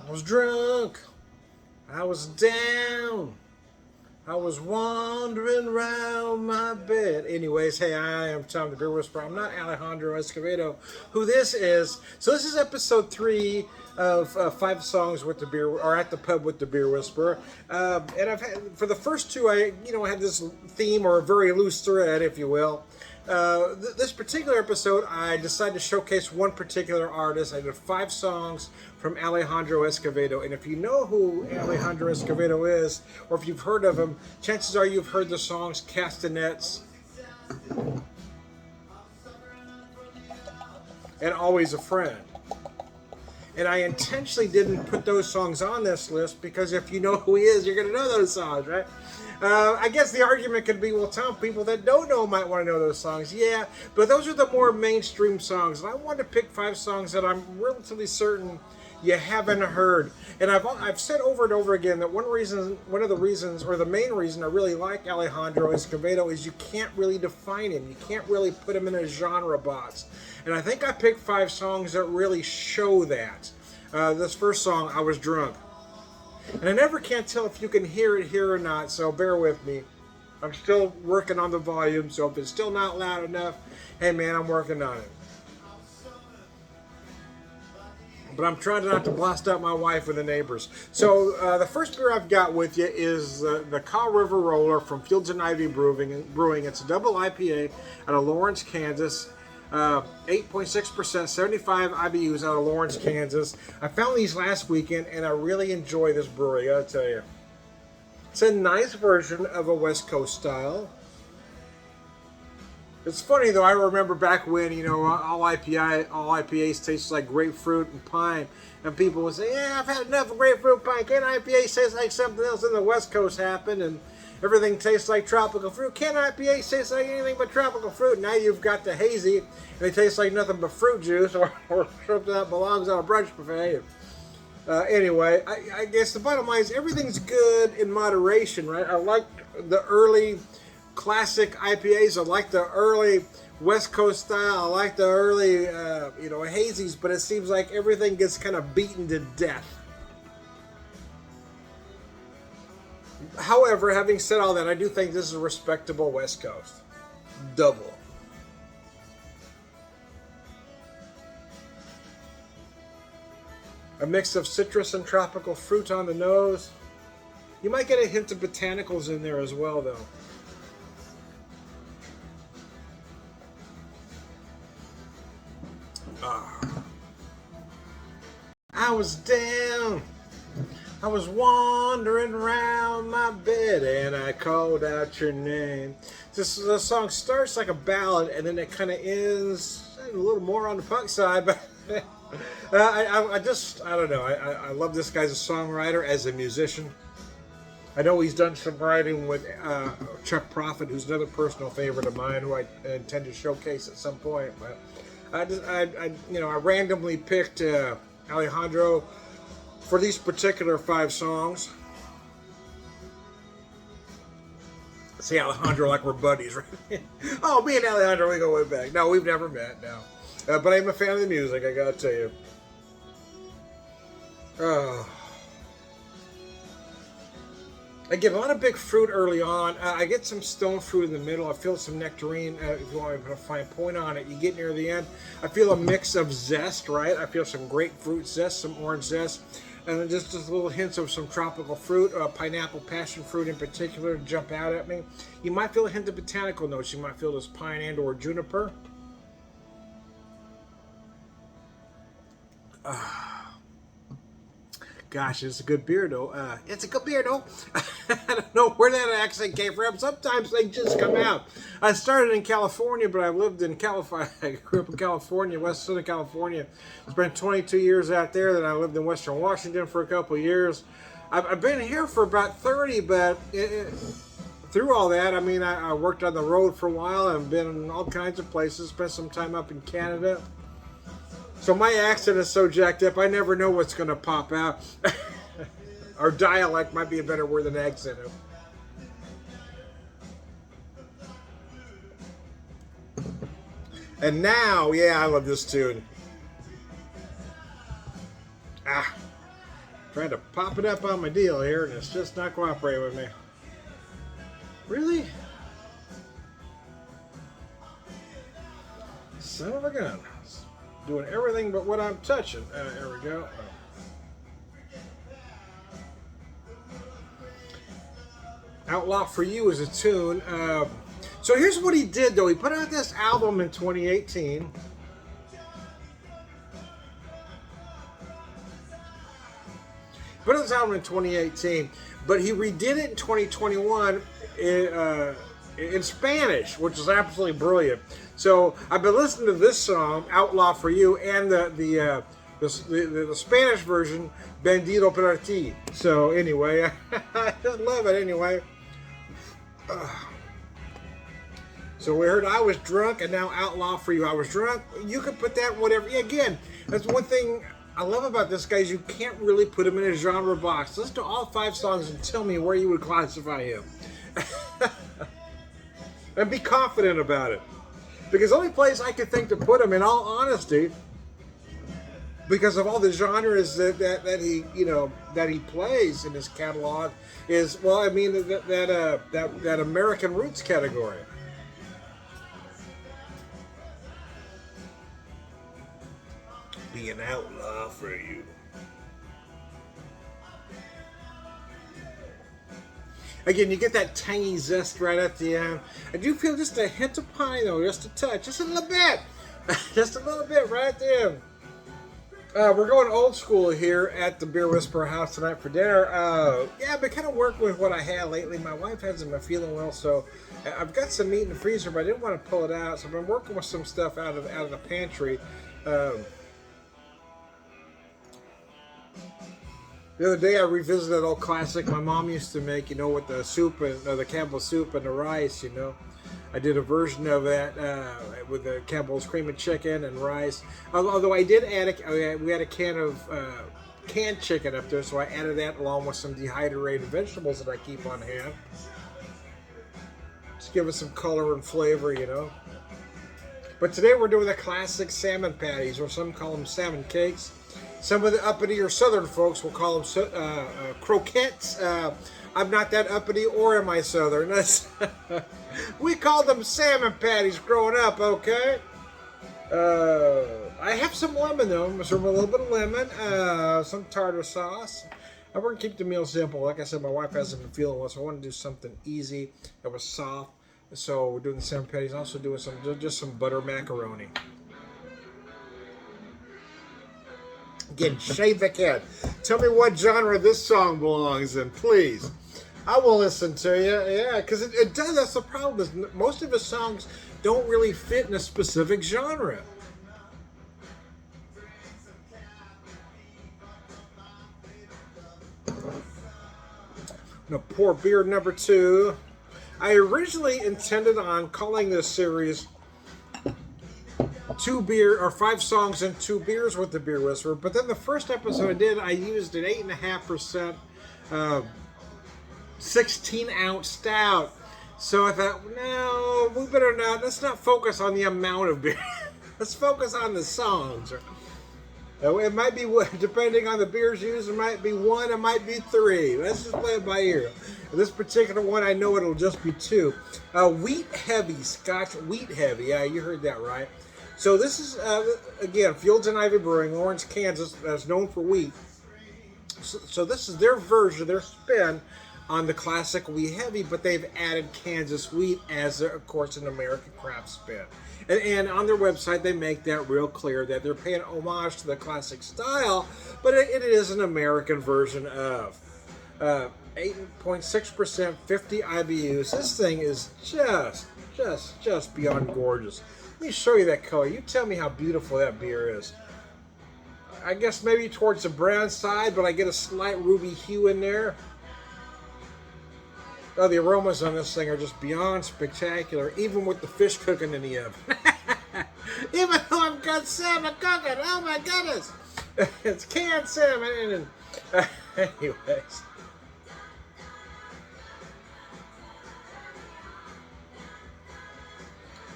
I was drunk. I was down. I was wandering around my bed. Anyways, hey, I am Tom the Beer Whisperer. I'm not Alejandro Escovedo, who this is. So this is episode 3 of 5 songs with the beer, or at the pub with the Beer Whisperer. And I've had for the first two, I had this theme or a very loose thread, if you will. This particular episode, I decided to showcase one particular artist. I did 5 songs from Alejandro Escovedo. And if you know who Alejandro Escovedo is, or if you've heard of him, chances are you've heard the songs Castanets and Always a Friend. And I intentionally didn't put those songs on this list because if you know who he is, you're going to know those songs, right? I guess the argument could be, well, Tom, people that don't know might want to know those songs. Yeah, but those are the more mainstream songs. And I wanted to pick 5 songs that I'm relatively certain you haven't heard. And I've said over and over again that one of the reasons, or the main reason I really like Alejandro Escovedo is you can't really define him. You can't really put him in a genre box. And I think I picked 5 songs that really show that. This first song, I Was Drunk. And I never can tell if you can hear it here or not, so bear with me. I'm still working on the volume, so if it's still not loud enough, hey man, I'm working on it. But I'm trying not to blast out my wife and the neighbors. So the first beer I've got with you is the Kaw River Roller from Fields and Ivy Brewing. It's a double IPA out of Lawrence, Kansas. 8.6%, 75 IBUs out of Lawrence, Kansas. I found these last weekend, and I really enjoy this brewery, I gotta tell you. It's a nice version of a West Coast style. It's funny though. I remember back when all IPAs taste like grapefruit and pine, and people would say, "Yeah, I've had enough of grapefruit pine. Can IPA taste like something else in the West Coast happened?" And everything tastes like tropical fruit. Can IPA taste like anything but tropical fruit? Now you've got the hazy, and they taste like nothing but fruit juice or something that belongs on a brunch buffet. Anyway, I guess the bottom line is everything's good in moderation, right? I like the early classic IPAs. I like the early West Coast style. I like the early, hazies, but it seems like everything gets kind of beaten to death. However, having said all that, I do think this is a respectable West Coast. Double. A mix of citrus and tropical fruit on the nose. You might get a hint of botanicals in there as well, though. I was down. I was wandering around my bed and I called out your name. The song starts like a ballad and then it kind of ends a little more on the punk side, but I don't know. I love this guy as a songwriter, as a musician. I know he's done some writing with Chuck Prophet, who's another personal favorite of mine, who I intend to showcase at some point. But I randomly picked Alejandro for these particular 5 songs. See Alejandro like we're buddies, right? Oh, me and Alejandro, we go way back. No, we've never met, no. But I'm a fan of the music, I gotta tell you. Oh. I get a lot of big fruit early on. I get some stone fruit in the middle. I feel some nectarine. If you want to put a fine point on it, you get near the end. I feel a mix of zest, right? I feel some grapefruit zest, some orange zest, and then just little hints of some tropical fruit, pineapple, passion fruit in particular, jump out at me. You might feel a hint of botanical notes. You might feel this pine and or juniper. Gosh, it's a good beer, though. It's a good beer, though. I don't know where that accent came from. Sometimes they just come out. I started in California, but I've lived in California. I grew up in California, West Southern California. Spent 22 years out there. Then I lived in Western Washington for a couple of years. I've been here for about 30, but through all that, I worked on the road for a while. I've been in all kinds of places. Spent some time up in Canada. So my accent is so jacked up, I never know what's going to pop out. Or dialect might be a better word than accent. And now, yeah, I love this tune. Tried to pop it up on my deal here, and it's just not cooperating with me. Really? Son of a gun. It's doing everything but what I'm touching. There we go. Outlaw For You is a tune. So here's what he did, though. He put out this album in 2018. Put out this album in 2018, but he redid it in 2021 in Spanish, which is absolutely brilliant. So I've been listening to this song, Outlaw For You, and the Spanish version, Bandido Para Ti. So anyway, I just love it anyway. So we heard I Was Drunk, and now Outlaw For You. I Was Drunk. You could put that whatever. Again, that's one thing I love about this guy is you can't really put him in a genre box. Listen to all 5 songs and tell me where you would classify him. And be confident about it. Because the only place I could think to put him, in all honesty, because of all the genres that he plays in his catalog, is, well, I mean, that American roots category. Be an outlaw for you. Again, you get that tangy zest right at the end. I do feel just a hint of pine, though, just a touch, just a little bit. Just a little bit right at the end. We're going old school here at the Beer Whisperer house tonight for dinner. Yeah, I've been kind of working with what I had lately. My wife hasn't been feeling well, so I've got some meat in the freezer, but I didn't want to pull it out, so I've been working with some stuff out of the pantry. The other day I revisited that old classic my mom used to make, with the soup and the Campbell soup and the rice, I did a version of that with the Campbell's cream and chicken and rice. Although I did add we had a can of canned chicken up there, so I added that along with some dehydrated vegetables that I keep on hand. Just give it some color and flavor, But today we're doing the classic salmon patties, or some call them salmon cakes. Some of the uppity or southern folks will call them croquettes. I'm not that uppity, or am I southern? We called them salmon patties growing up, okay? I have some lemon, though. So a little bit of lemon, some tartar sauce. We're going to keep the meal simple. Like I said, my wife hasn't been feeling well, so I want to do something easy that was soft. So we're doing the salmon patties. Also doing just some butter macaroni. Again, shave the cat. Tell me what genre this song belongs in, please. I will listen to you. Yeah, because it does. That's the problem. Is most of his songs don't really fit in a specific genre. Now, pour beer number 2. I originally intended on calling this series 5 songs and 2 beers with the Beer Whisperer, but then the first episode I did, I used an 8.5% 16-ounce stout. So I thought, no, we better not. Let's not focus on the amount of beer. Let's focus on the songs. It might be, depending on the beers used, it might be 1, it might be 3. Let's just play it by ear. This particular one, I know it'll just be 2. Wheat heavy, Scotch wheat heavy. Yeah, you heard that right. So this is, again, Fields and Ivy Brewing, Lawrence, Kansas, that's known for wheat. So this is their version, their spin on the classic wheat heavy, but they've added Kansas wheat as, of course, an American craft spin. And on their website, they make that real clear that they're paying homage to the classic style, but it is an American version of 8.6%, 50 IBUs. This thing is just beyond gorgeous. Let me show you that color. You tell me how beautiful that beer is. I guess maybe towards the brown side, but I get a slight ruby hue in there. Oh, the aromas on this thing are just beyond spectacular, even with the fish cooking in the oven. Even though I've got salmon cooking, oh my goodness! It's canned salmon. Anyways.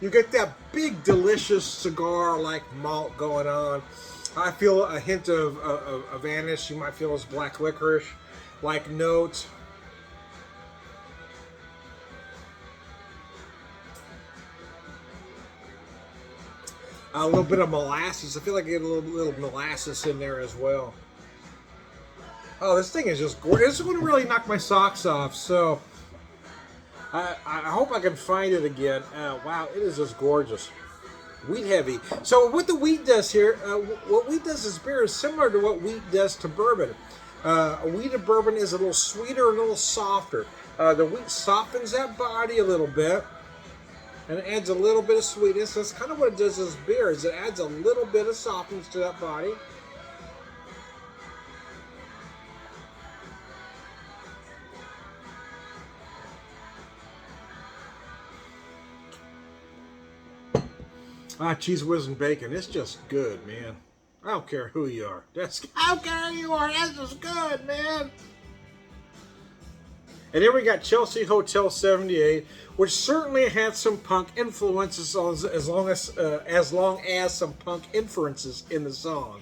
You get that big, delicious cigar-like malt going on. I feel a hint of anise. You might feel as black licorice like notes. A little bit of molasses. I feel like I get a little molasses in there as well. Oh, this thing is just gorgeous. This would really knock my socks off. So I hope I can find it again. Wow, it is just gorgeous. Wheat heavy. So what the wheat does here, what wheat does is beer is similar to what wheat does to bourbon. A wheat of bourbon is a little sweeter, a little softer. The wheat softens that body a little bit. And it adds a little bit of sweetness. That's kind of what it does as beer, is it adds a little bit of softness to that body. Cheese whiz and bacon. It's just good, man. I don't care who you are. I don't care who you are. That's just good, man. And then we got Chelsea Hotel 78, which certainly had some punk influences, as long as some punk inferences in the song.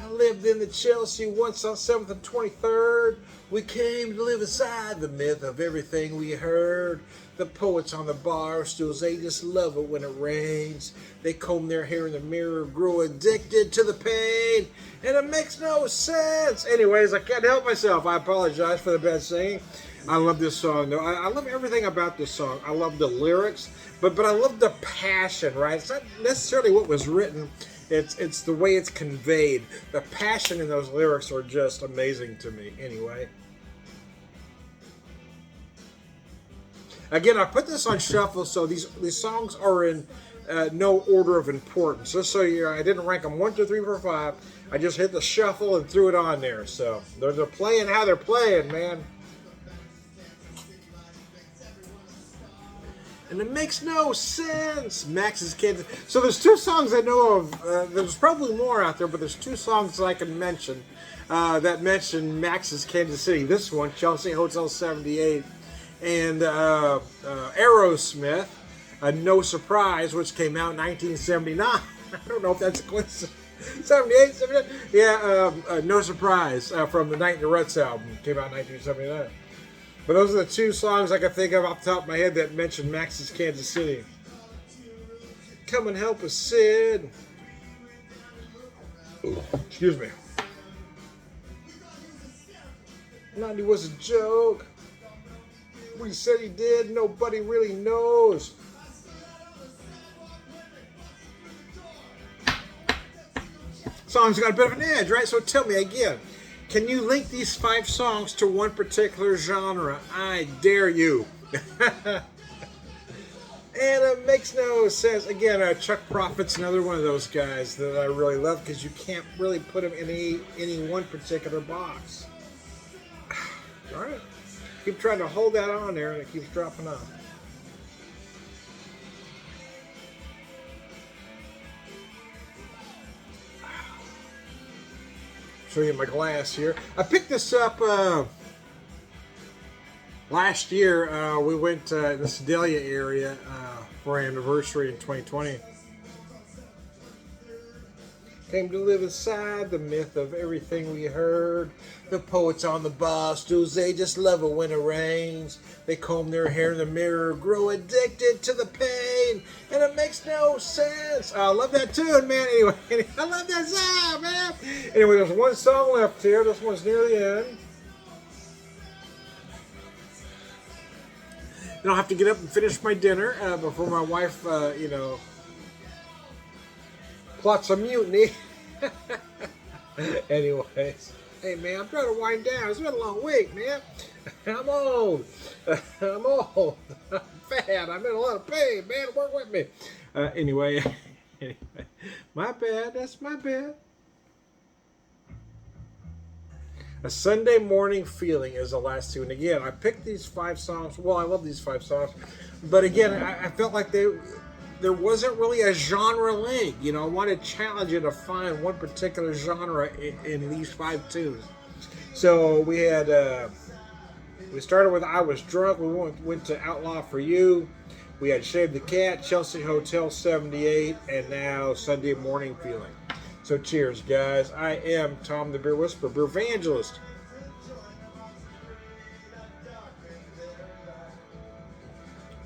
I lived in the Chelsea once on 7th and 23rd. We came to live inside the myth of everything we heard. The poets on the bar stools, they just love it when it rains. They comb their hair in the mirror, grow addicted to the pain, and it makes no sense. Anyways, I can't help myself. I apologize for the bad singing. I love this song, though. I love everything about this song. I love the lyrics, but I love the passion, right? It's not necessarily what was written. It's the way it's conveyed. The passion in those lyrics are just amazing to me, anyway. Again, I put this on shuffle, so these songs are in no order of importance. Just so I didn't rank them 1, 2, 3, 4, 5. I just hit the shuffle and threw it on there. So they're playing how they're playing, man. And it makes no sense. Max's Kansas. So there's 2 songs I know of. There's probably more out there, but there's 2 songs that I can mention that mention Max's Kansas City. This one, Chelsea Hotel 78. And Aerosmith, No Surprise, which came out in 1979. I don't know if that's a coincidence. 78, 79? Yeah, No Surprise from the Night in the Ruts album. Came out in 1979. But those are the 2 songs I can think of off the top of my head that mention Max's Kansas City. Come and help us, Sid. Excuse me. 90 was a joke. What he said he did, nobody really knows. Song's got a bit of an edge, right? So tell me again, can you link these 5 songs to one particular genre? I dare you. And it makes no sense. Again, Chuck Prophet's another one of those guys that I really love because you can't really put him in any one particular box. All right. Keep trying to hold that on there and it keeps dropping off. Show you my glass here. I picked this up last year. We went to the Sedalia area for our anniversary in 2020. Came to live inside the myth of everything we heard. The poets on the bar stools, they just love it when it rains. They comb their hair in the mirror, grow addicted to the pain, and it makes no sense. I love that tune, man. Anyway, I love that song, man. Anyway, there's 1 song left here. This one's near the end. Then I'll have to get up and finish my dinner before my wife, plots a mutiny. Anyways, hey man, I'm trying to wind down. It's been a long week, man. I'm old. I'm old. I'm fat. I'm in a lot of pain, man. Work with me. Anyway, my bad. That's my bad. A Sunday Morning Feeling is the last tune. Again, I picked these 5 songs. Well, I love these 5 songs. But again, I felt like there wasn't really a genre link. I wanted to challenge you to find one particular genre in these 5 tunes. So we had, we started with I Was Drunk. We went to Outlaw For You. We had Shave the Cat, Chelsea Hotel 78, and now Sunday Morning Feeling. So cheers, guys. I am Tom the Beer Whisperer, Beer Evangelist.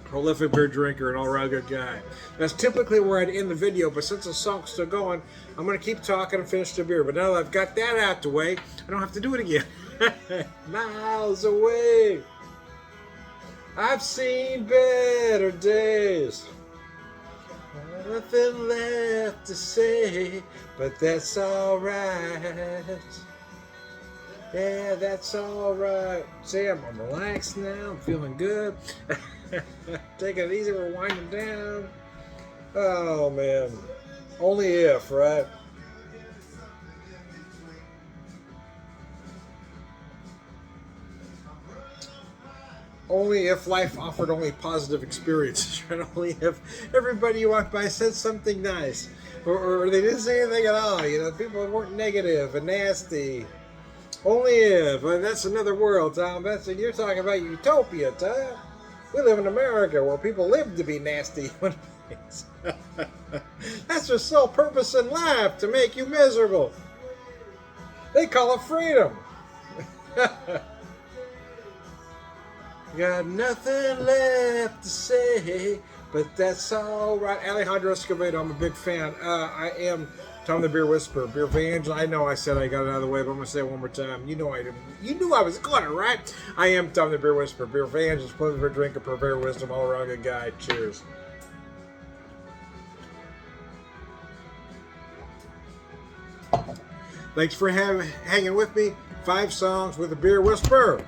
Prolific beer drinker and all-around good guy. That's typically where I'd end the video, but since the song's still going, I'm going to keep talking and finish the beer. But now that I've got that out the way, I don't have to do it again. Miles away, I've seen better days. Nothing left to say, but that's alright. Yeah, that's alright. See, I'm relaxed now. I'm feeling good. Taking it easy. We're winding down. Oh, man. Only if, right? Only if life offered only positive experiences, right? Only if everybody you walked by said something nice. Or they didn't say anything at all. You know, people weren't negative and nasty. Only if. That's another world, Tom. You're talking about utopia, Tom. We live in America where people live to be nasty. That's their sole purpose in life, to make you miserable. They call it freedom. Got nothing left to say, but that's all right. Alejandro Escovedo, I'm a big fan. I am Tom the Beer Whisperer, Beer Evangelist. I know I said I got it out of the way, but I'm going to say it one more time. You know I didn't. You knew I was going to, right? I am Tom the Beer Whisperer, Beer Evangelist, prolific beer drinker, purveyor of wisdom, all-around good guy. Cheers. Thanks for hanging with me. 5 songs with a Beer Whisperer.